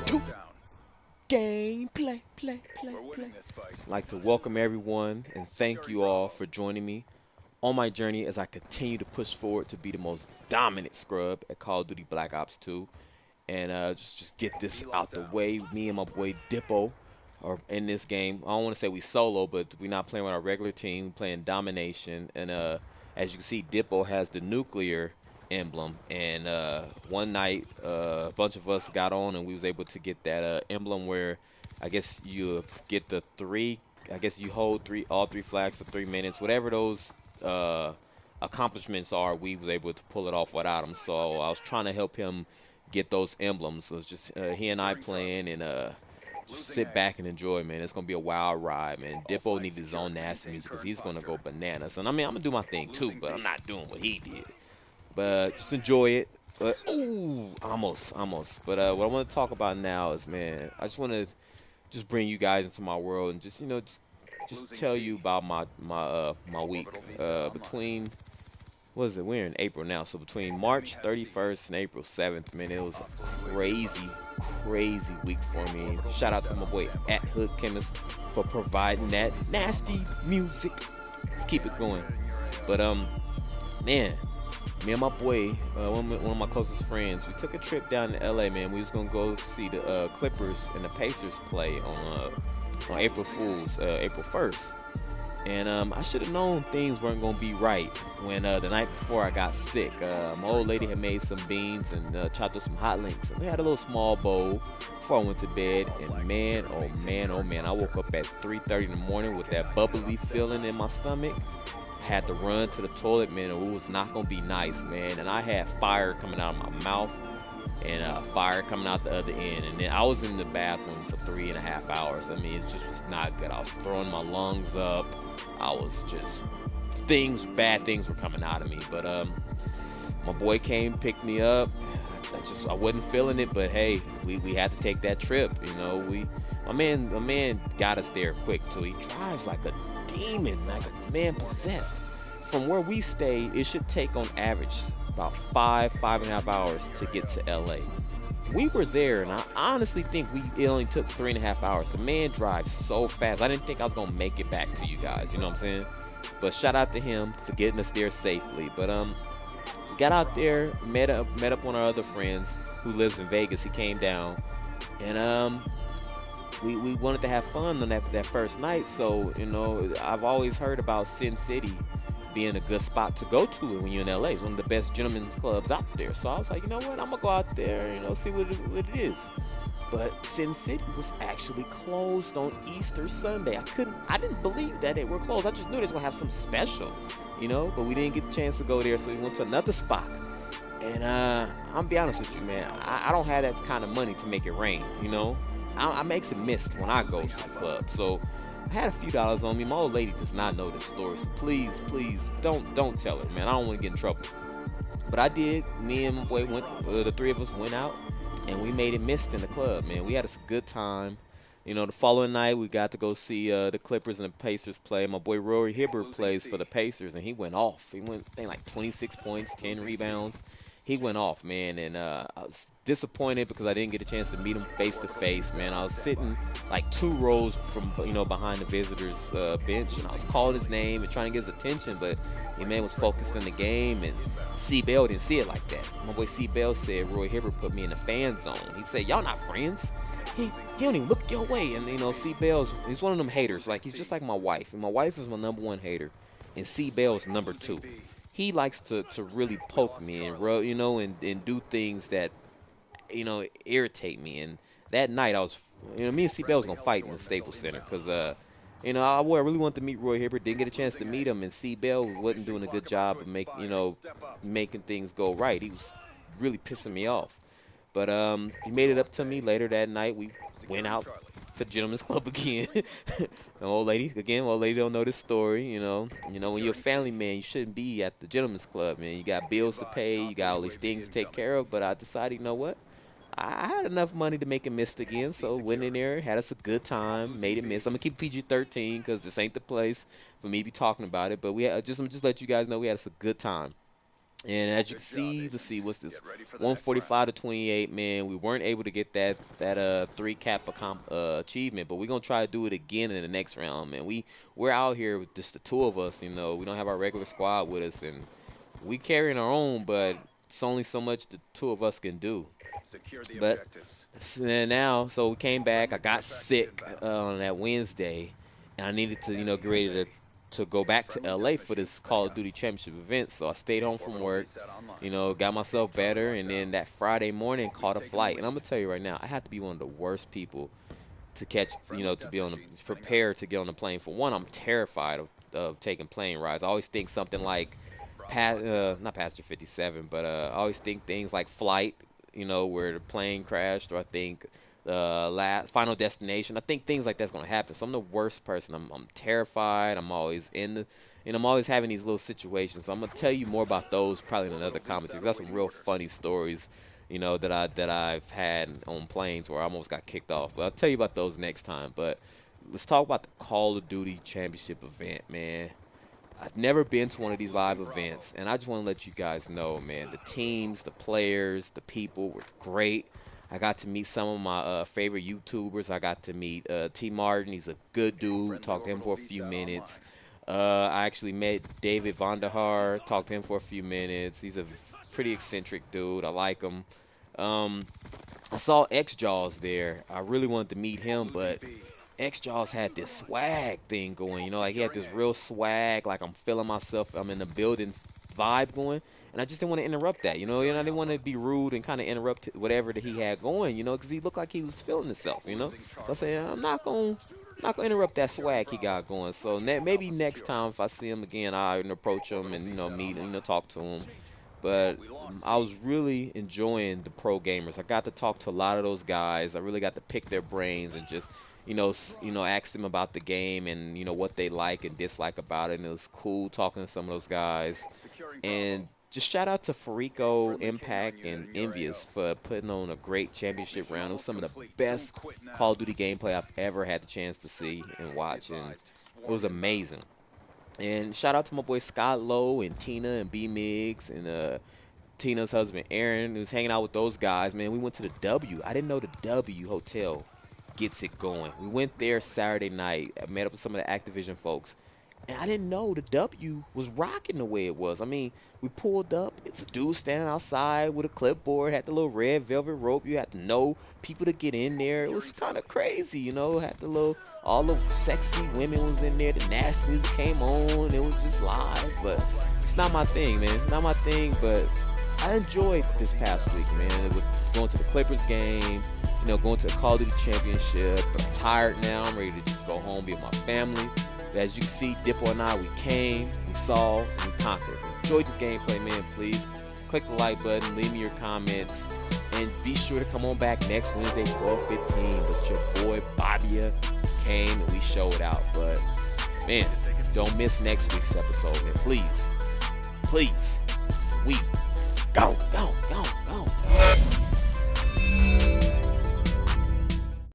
to gameplay, I'd like to welcome everyone and thank you all for joining me on my journey as I continue to push forward to be the most dominant scrub at Call of Duty Black Ops 2. And just get this out the way. Me and my boy Dippo are in this game. I don't want to say we solo, but we're not playing with our regular team. We're playing domination. And as you can see, Dippo has the nuclear emblem. And one night, a bunch of us got on, and we was able to get that emblem where I guess you get the three. I guess you hold all three flags for 3 minutes. Whatever those accomplishments are, we was able to pull it off without him. So I was trying to help him get those emblems. So it's just he and I playing and just sit back and enjoy, man. It's gonna be a wild ride, man. Dippo needs his own nasty music because he's gonna go bananas. And I mean, I'm gonna do my thing too, but I'm not doing what he did. But just enjoy it. But ooh, almost. But what I want to talk about now is, man, I just want to just bring you guys into my world and just just tell you about my week between what is it? We're in April now, so between March 31st and April 7th, man, it was a crazy week for me. Shout out to my boy at Hood Chemist for providing that nasty music. Let's keep it going. But man, me and my boy, one of my closest friends, we took a trip down to LA, man. We was gonna go see the Clippers and the Pacers play on April Fools, April 1st. And I should have known things weren't going to be right when the night before I got sick. My old lady had made some beans and chopped up some hot links. And they had a little small bowl before I went to bed. And man, oh man, I woke up at 3:30 in the morning with that bubbly feeling in my stomach. I had to run to the toilet, man. It was not going to be nice, man. And I had fire coming out of my mouth and fire coming out the other end. And then I was in the bathroom for 3.5 hours. I mean, it just was not good. I was throwing my lungs up. I was just bad things were coming out of me. But my boy came, picked me up. I wasn't feeling it, but hey, we had to take that trip. You know, my man got us there quick too. He drives like a demon, like a man possessed. From where we stay, it should take on average about 5.5 hours to get to LA. We were there, and I honestly think it only took 3.5 hours. The man drives so fast. I didn't think I was gonna make it back to you guys. You know what I'm saying? But shout out to him for getting us there safely. But we got out there, met up one of our other friends who lives in Vegas. He came down, and we wanted to have fun on that first night. So you know, I've always heard about Sin City being a good spot to go to when you're in LA. It's one of the best gentlemen's clubs out there. So I was like, you know what, I'm gonna go out there, see what it is. But Sin City was actually closed on Easter Sunday. I didn't believe that they were closed. I just knew they was gonna have something special, but we didn't get the chance to go there, so we went to another spot. And I'm be honest with you, man, I don't have that kind of money to make it rain, I make some mist when I go to the club. So I had a few dollars on me. My old lady does not know this story, so please don't tell her, man. I don't want to get in trouble. But I did. Me and my boy the three of us went out, and we made it mist in the club, man. We had a good time. The following night we got to go see the Clippers and the Pacers play. My boy Rory Hibbert plays for the Pacers, and he went off. He went, I think, like 26 points, 10 rebounds. He went off, man, and I was disappointed because I didn't get a chance to meet him face to face, man. I was sitting like 2 rows from, behind the visitors bench, and I was calling his name and trying to get his attention, but the man was focused in the game, and C. Bell didn't see it like that. My boy C. Bell said Roy Hibbert put me in the fan zone. He said, y'all not friends. He don't even look your way, and C. Bell's, he's one of them haters. Like, he's just like my wife, and my wife is my #1 hater, and C. Bell's #2. He likes to really poke me and rub, and do things that, irritate me. And that night I was, me and C. Bell was gonna fight in the Staples Center because, I really wanted to meet Roy Hibbert. Didn't get a chance to meet him, and C. Bell wasn't doing a good job of making things go right. He was really pissing me off. But he made it up to me later that night. We went out to Gentlemen's Club again. Old lady don't know this story, when you're a family man, you shouldn't be at the Gentlemen's Club, man. You got bills to pay, you got all these things to take care of, but I decided, you know what? I had enough money to make it mist again, so went in there, had us a good time, made it mist. I'm gonna keep PG-13 because this ain't the place for me to be talking about it, but I'm just let you guys know we had us a good time. And as you can see, let's see, what's this? 145 to 28, man. We weren't able to get that 3 cap achievement, but we're gonna try to do it again in the next round, man. We're out here with just the 2 of us, you know. We don't have our regular squad with us, and we carrying our own, but it's only so much the 2 of us can do. But now, so we came back. I got sick on that Wednesday, and I needed to, get ready to go back to LA for this Call of Duty Championship event. So I stayed home from work, got myself better, and then that Friday morning caught a flight. And I'm gonna tell you right now, I had to be one of the worst people to catch, to be prepared to get on the plane. For one, I'm terrified of taking plane rides. I always think something like, not Passenger 57, but I always think things like Flight, where the plane crashed, or I think Final Destination. I think things like that's gonna happen. So I'm the worst person. I'm terrified. I'm always I'm always having these little situations. So I'm gonna tell you more about those probably in another commentary. 'Cause that's some real funny stories, that I've had on planes where I almost got kicked off. But I'll tell you about those next time. But let's talk about the Call of Duty Championship event, man. I've never been to one of these live events, and I just want to let you guys know, man, the teams, the players, the people were great. I got to meet some of my favorite YouTubers. I got to meet T. Martin. He's a good dude. Talked to him for a few minutes. I actually met David Vonderhaar. Talked to him for a few minutes. He's a pretty eccentric dude. I like him. I saw X-Jaws there. I really wanted to meet him, but X-Jaws had this swag thing going, like he had this real swag, like I'm feeling myself, I'm in the building vibe going, and I just didn't want to interrupt that, and I didn't want to be rude and kind of interrupt whatever that he had going, because he looked like he was feeling himself. So I said, I'm not gonna interrupt that swag he got going. So maybe next time if I see him again, I'll approach him and meet and talk to him. But I was really enjoying the pro gamers. I got to talk to a lot of those guys. I really got to pick their brains and just ask them about the game and what they like and dislike about it. And it was cool talking to some of those guys. And just shout out to Farico, Impact, and Envious for putting on a great championship round. It was some of the best Call of Duty gameplay I've ever had the chance to see and watch, and it was amazing. And shout out to my boy Scott Lowe and Tina and B Migs and Tina's husband Aaron, who's hanging out with those guys. Man, we went to the W. I didn't know the W Hotel gets it going. We went there Saturday night. I met up with some of the Activision folks, and I didn't know the W was rocking the way it was. I mean, we pulled up. It's a dude standing outside with a clipboard, had the little red velvet rope. You had to know people to get in there. It was kind of crazy, Had the all the sexy women was in there. The nasty music came on. It was just live, but it's not my thing, man. It's not my thing, but I enjoyed this past week, man. It was going to the Clippers game, going to the Call of Duty Championship. I'm tired now. I'm ready to just go home, be with my family. But as you can see, Dippo and I, we came, we saw, and we conquered. Enjoyed this gameplay, man. Please click the like button, leave me your comments, and be sure to come on back next Wednesday, 12:15. But your boy BobbyA came and we showed out. But man, don't miss next week's episode, man. Please, we go.